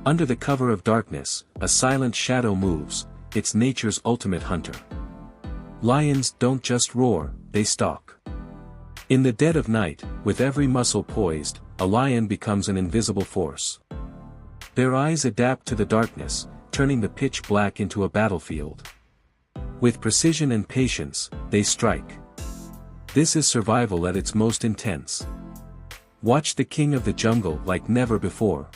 Under the cover of darkness, a silent shadow moves, it's nature's ultimate hunter. Lions don't just roar, they stalk. In the dead of night, with every muscle poised, a lion becomes an invisible force. Their eyes adapt to the darkness, turning the pitch black into a battlefield. With precision and patience, they strike. This is survival at its most intense. Watch the king of the jungle like never before.